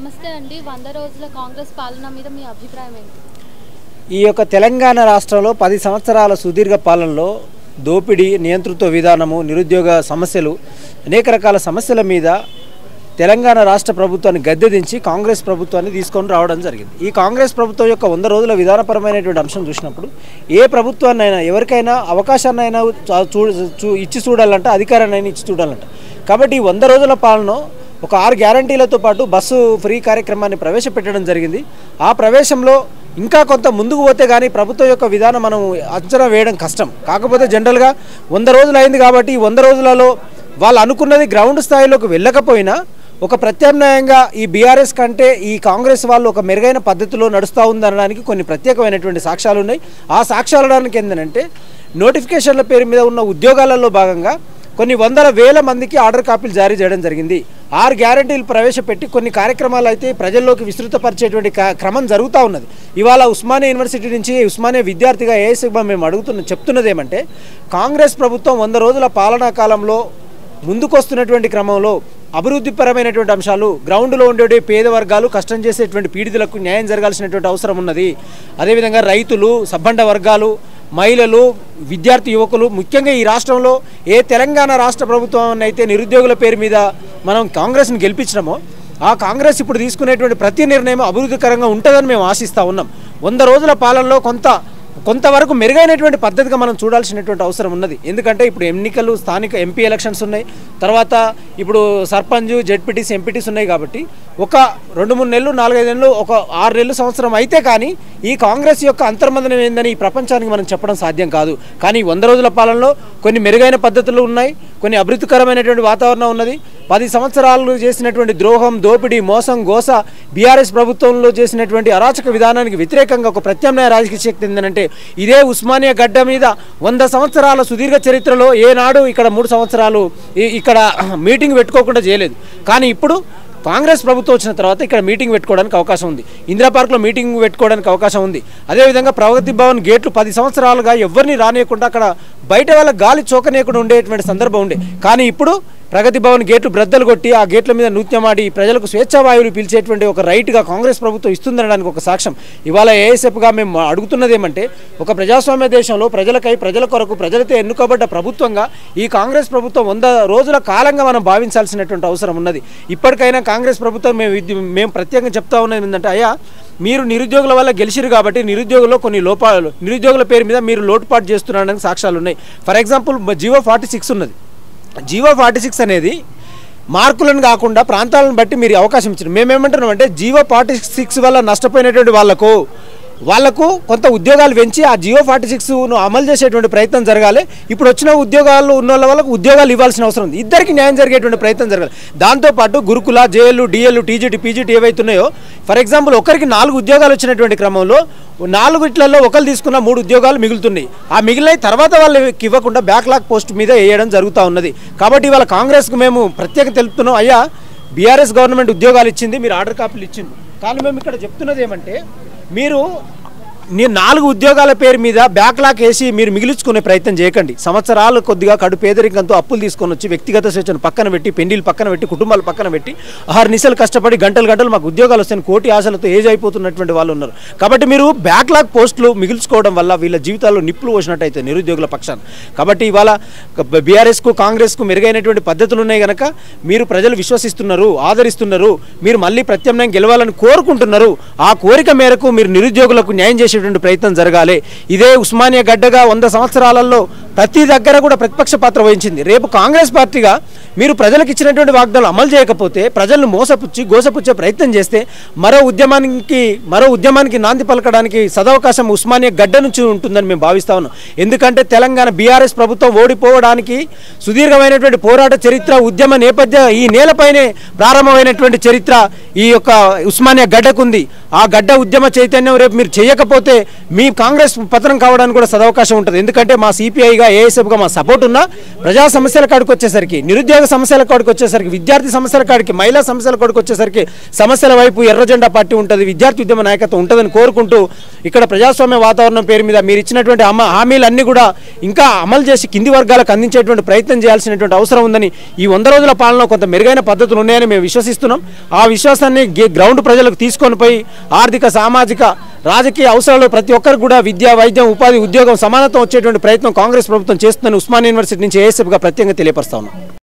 నమస్తే అండి. 100 రోజుల కాంగ్రెస్ పాలన మీద మీ అభిప్రాయం ఏంటి? ఈ యొక్క తెలంగాణ రాష్ట్రంలో 10 సంవత్సరాల సుదీర్ఘ పాలనలో దోపిడీ, నియంతృత్వ విధానము, నిరుద్యోగ సమస్యలు, అనేక రకాల సమస్యల మీద తెలంగాణ రాష్ట్ర ప్రభుత్వాన్ని గద్దెదించి కాంగ్రెస్ ప్రభుత్వాన్ని తీసుకొని రావడం జరిగింది. ఈ కాంగ్రెస్ ప్రభుత్వం యొక్క 100 రోజుల విధానపరమైనటువంటి అంశం చూసినప్పుడు ఏ ప్రభుత్వాన్నైనా ఎవరికైనా అవకాశాన్నైనా ఇచ్చి చూడాలంట, అధికారాన్ని ఇచ్చి చూడాలంట. కాబట్టి ఈ 100 రోజుల పాలన ఒక 6 గ్యారంటీలతో పాటు బస్సు ఫ్రీ కార్యక్రమాన్ని ప్రవేశపెట్టడం జరిగింది. ఆ ప్రవేశంలో ఇంకా కొంత ముందుకు పోతే కానీ ప్రభుత్వం యొక్క విధానం మనం అంచనా వేయడం కష్టం. కాకపోతే జనరల్గా 100 రోజులు అయింది కాబట్టి ఈ 100 రోజులలో వాళ్ళు అనుకున్నది గ్రౌండ్ స్థాయిలోకి వెళ్ళకపోయినా ఒక ప్రత్యామ్నాయంగా ఈ బీఆర్ఎస్ కంటే ఈ కాంగ్రెస్ వాళ్ళు ఒక మెరుగైన పద్ధతిలో నడుస్తూ ఉందనడానికి కొన్ని ప్రత్యేకమైనటువంటి సాక్ష్యాలు ఉన్నాయి. ఆ సాక్ష్యాలడానికి ఏంటంటే నోటిఫికేషన్ల పేరు మీద ఉన్న ఉద్యోగాలలో భాగంగా కొన్ని వందల వేల మందికి ఆర్డర్ కాపీలు జారీ చేయడం జరిగింది. 6 గ్యారంటీలు ప్రవేశపెట్టి కొన్ని కార్యక్రమాలు అయితే ప్రజల్లోకి విస్తృతపరిచేటువంటి క్రమం జరుగుతూ ఉన్నది. ఇవాళ ఉస్మానియా యూనివర్సిటీ నుంచి ఉస్మానియా విద్యార్థిగా ఏఎస్గా మేము చెప్తున్నది ఏమంటే కాంగ్రెస్ ప్రభుత్వం 100 రోజుల పాలనా కాలంలో ముందుకొస్తున్నటువంటి క్రమంలో అభివృద్ధిపరమైనటువంటి అంశాలు, గ్రౌండ్లో ఉండే పేద వర్గాలు, కష్టం చేసేటువంటి పీడితులకు న్యాయం జరగాల్సినటువంటి అవసరం ఉన్నది. అదేవిధంగా రైతులు, సబ్బండ వర్గాలు, మహిళలు, విద్యార్థి యువకులు, ముఖ్యంగా ఈ రాష్ట్రంలో ఏ తెలంగాణ రాష్ట్ర ప్రభుత్వం అయితే నిరుద్యోగుల పేరు మీద మనం కాంగ్రెస్ని గెలిపించినామో ఆ కాంగ్రెస్ ఇప్పుడు తీసుకునేటువంటి ప్రతి నిర్ణయం అభివృద్ధికరంగా ఉంటుందని మేము ఆశిస్తూ ఉన్నాం. 100 రోజుల పాలనలో కొంతవరకు మెరుగైనటువంటి పద్ధతిగా మనం చూడాల్సినటువంటి అవసరం ఉన్నది. ఎందుకంటే ఇప్పుడు ఎన్నికలు, స్థానిక ఎంపీ ఎలక్షన్స్ ఉన్నాయి, తర్వాత ఇప్పుడు సర్పంచ్, జెడ్పీటీసీ, ఎంపీటీస్ ఉన్నాయి. కాబట్టి ఒక 2-3 నెలలు, 4-5 నెలలు, ఒక 6 నెలలు, సంవత్సరం అయితే కానీ ఈ కాంగ్రెస్ యొక్క అంతర్మందనం ఏందని ఈ ప్రపంచానికి మనం చెప్పడం సాధ్యం కాదు. కానీ 100 రోజుల పాలనలో కొన్ని మెరుగైన పద్ధతులు ఉన్నాయి, కొన్ని అభివృద్ధికరమైనటువంటి వాతావరణం ఉన్నది. 10 సంవత్సరాలు చేసినటువంటి ద్రోహం, దోపిడీ, మోసం, గోస, బీఆర్ఎస్ ప్రభుత్వంలో చేసినటువంటి అరాచక విధానానికి వ్యతిరేకంగా ఒక ప్రత్యామ్నాయ రాజకీయ శక్తి ఏంటంటే ఇదే ఉస్మానియా గడ్డ మీద 100 సంవత్సరాల సుదీర్ఘ చరిత్రలో ఏనాడు ఇక్కడ 3 సంవత్సరాలు ఇక్కడ మీటింగ్ పెట్టుకోకుండా చేయలేదు. కానీ ఇప్పుడు కాంగ్రెస్ ప్రభుత్వం వచ్చిన తర్వాత ఇక్కడ మీటింగ్ పెట్టుకోవడానికి అవకాశం ఉంది. ఇందిరా పార్క్లో మీటింగ్ పెట్టుకోవడానికి అవకాశం ఉంది. అదేవిధంగా ప్రగతి భవన్ గేట్లు 10 సంవత్సరాలుగా ఎవరిని రానియకుండా అక్కడ బయట వాళ్ళ గాలి చోకనీయకుండా ఉండేటువంటి సందర్భం ఉండే. కానీ ఇప్పుడు ప్రగతి భవన్ గేట్లు బ్రద్దలు కొట్టి ఆ గేట్ల మీద నృత్యమాడి ప్రజలకు స్వేచ్ఛావాయువులు పిలిచేటువంటి ఒక రైట్గా కాంగ్రెస్ ప్రభుత్వం ఇస్తుందనడానికి ఒక సాక్ష్యం. ఇవాళ ఏఎస్ఎఫ్గా మేము అడుగుతున్నది ఏమంటే ఒక ప్రజాస్వామ్య దేశంలో ప్రజలకై, ప్రజల కొరకు, ప్రజలతో ఎన్నుకోబడ్డ ప్రభుత్వంగా ఈ కాంగ్రెస్ ప్రభుత్వం 100 రోజుల కాలంగా మనం భావించాల్సినటువంటి అవసరం ఉన్నది. ఇప్పటికైనా కాంగ్రెస్ ప్రభుత్వం మేము ప్రత్యేకంగా చెప్తా ఉన్నది ఏంటంటే అయ్యా, మీరు నిరుద్యోగుల వల్ల గెలిచిరు కాబట్టి నిరుద్యోగుల్లో కొన్ని లోపాలు, నిరుద్యోగుల పేరు మీద మీరు లోటుపాటు చేస్తున్నారని సాక్ష్యాలు ఉన్నాయి. ఫర్ ఎగ్జాంపుల్ జీవో 46 ఉన్నది. జీవో 46 అనేది మార్కులను కాకుండా ప్రాంతాలను బట్టి మీరు అవకాశం ఇచ్చారు. మేమేమంటున్నాం అంటే జీవో 46 వల్ల నష్టపోయినటువంటి వాళ్లకు కొంత ఉద్యోగాలు పెంచి ఆ జీవో 46ను అమలు చేసేటువంటి ప్రయత్నం జరగాలి. ఇప్పుడు వచ్చిన ఉద్యోగాలు ఉన్న వాళ్ళకు ఉద్యోగాలు ఇవ్వాల్సిన అవసరం ఉంది. ఇద్దరికి న్యాయం జరిగేటువంటి ప్రయత్నం జరగాలి. దాంతోపాటు గురుకుల, జేఎల్, డిఎల్, టీజీటీ, పీజీటీ ఏవైతున్నాయో ఫర్ ఎగ్జాంపుల్ ఒకరికి 4 ఉద్యోగాలు వచ్చినటువంటి క్రమంలో 4 ఇట్లలో ఒకరు తీసుకున్న 3 ఉద్యోగాలు మిగులుతున్నాయి. ఆ మిగిలిన తర్వాత వాళ్ళకి ఇవ్వకుండా బ్యాక్లాగ్ పోస్ట్ మీద వేయడం జరుగుతూ ఉన్నది. కాబట్టి ఇవాళ కాంగ్రెస్కు మేము ప్రత్యేక తెలుపుతున్నాం, అయ్యా బీఆర్ఎస్ గవర్నమెంట్ ఉద్యోగాలు ఇచ్చింది, మీరు ఆర్డర్ కాపీలు ఇచ్చింది. కానీ మేము ఇక్కడ చెప్తున్నది ఏమంటే మీరు 4 ఉద్యోగాల పేరు మీద బ్యాక్లాగ్ వేసి మీరు మిగిలించుకునే ప్రయత్నం చేయకండి. సంవత్సరాలు కొద్దిగా కడు పేదరికంతో అప్పులు తీసుకొని వచ్చి వ్యక్తిగత స్వేచ్ఛను పక్కన పెట్టి, పెండిలు పక్కన పెట్టి, కుటుంబాలు పక్కన పెట్టి 6 నిమిషాలు కష్టపడి గంటలు మాకు ఉద్యోగాలు వస్తాయని కోటి ఆశలతో ఏజ్ అయిపోతున్నటువంటి వాళ్ళు ఉన్నారు. కాబట్టి మీరు బ్యాక్లాగ్ పోస్టులు మిగిల్చుకోవడం వల్ల వీళ్ళ జీవితాల్లో నిప్పులు పోసినట్టయితే నిరుద్యోగుల పక్షాన. కాబట్టి ఇవాళ బీఆర్ఎస్కు, కాంగ్రెస్కు మెరుగైనటువంటి పద్ధతులు ఉన్నాయి కనుక మీరు ప్రజలు విశ్వసిస్తున్నారు, ఆదరిస్తున్నారు, మీరు మళ్ళీ ప్రత్యామ్నాయం గెలవాలని కోరుకుంటున్నారు. ఆ కోరిక మేరకు మీరు నిరుద్యోగులకు న్యాయం చేసేటువంటి ప్రయత్నం జరగాలి. ఇదే ఉస్మానియా గడ్డగా 100 సంవత్సరాలలో ప్రతి దగ్గర కూడా ప్రతిపక్ష పాత్ర వహించింది. రేపు కాంగ్రెస్ పార్టీగా మీరు ప్రజలకు ఇచ్చినటువంటి వాగ్దానాలు అమలు చేయకపోతే, ప్రజలను గోసపుచ్చే ప్రయత్నం చేస్తే మరో ఉద్యమానికి నాంది పలకడానికి సదవకాశం ఉస్మానియా గడ్డ నుంచి ఉంటుందని మేము భావిస్తా ఉన్నాం. ఎందుకంటే తెలంగాణ బీఆర్ఎస్ ప్రభుత్వం ఓడిపోవడానికి సుదీర్ఘమైనటువంటి పోరాట చరిత్ర, ఉద్యమ నేపథ్య ఈ నేలపైనే ప్రారంభమైనటువంటి చరిత్ర ఈ యొక్క ఉస్మానియా గడ్డకుంది. ఆ గడ్డ ఉద్యమ చైతన్యం రేపు మీరు చేయకపోతే మీ కాంగ్రెస్ పతనం కావడానికి కూడా సదవకాశం ఉంటుంది. ఎందుకంటే మా సిపిఐగా యూనియన్గా ఏఎస్ఎఫ్గా మా సపోర్ట్ ఉన్నా ప్రజా సమస్యల కాడికి వచ్చేసరికి, నిరుద్యోగ సమస్యల కాడికి వచ్చేసరికి, విద్యార్థి సమస్యల కాడికి, మహిళా సమస్యల కాడికి వచ్చేసరికి సమస్యల వైపు ఎర్ర జెండా పార్టీ ఉంటుంది, విద్యార్థి ఉద్యమ నాయకత్వం ఉంటుందని కోరుకుంటూ ఇక్కడ ప్రజాస్వామ్య వాతావరణం పేరు మీద మీరు ఇచ్చినటువంటి హామీలన్నీ కూడా ఇంకా అమలు చేసి కింది వర్గాలకు అందించేటువంటి ప్రయత్నం చేయాల్సినటువంటి అవసరం ఉందని, ఈ 100 రోజుల పాలనలో కొంత మెరుగైన పద్ధతులు ఉన్నాయని మేము విశ్వసిస్తున్నాం. ఆ విశ్వాసాన్ని గ్రౌండ్ ప్రజలకు తీసుకొని పోయి ఆర్థిక, సామాజిక, రాజకీయ అవసరాలు ప్రతి ఒక్కరికి కూడా విద్య, వైద్యం, ఉపాధి, ఉద్యోగం, సమానత్వం వచ్చేటువంటి ప్రయత్నం కాంగ్రెస్ ప్రభుత్వం చేస్తుందని ఉస్మానియా యూనివర్సిటీ నుంచి ఏఎస్ఎఫ్గా ప్రత్యేకంగా తెలియపరుస్తా ఉన్నాం.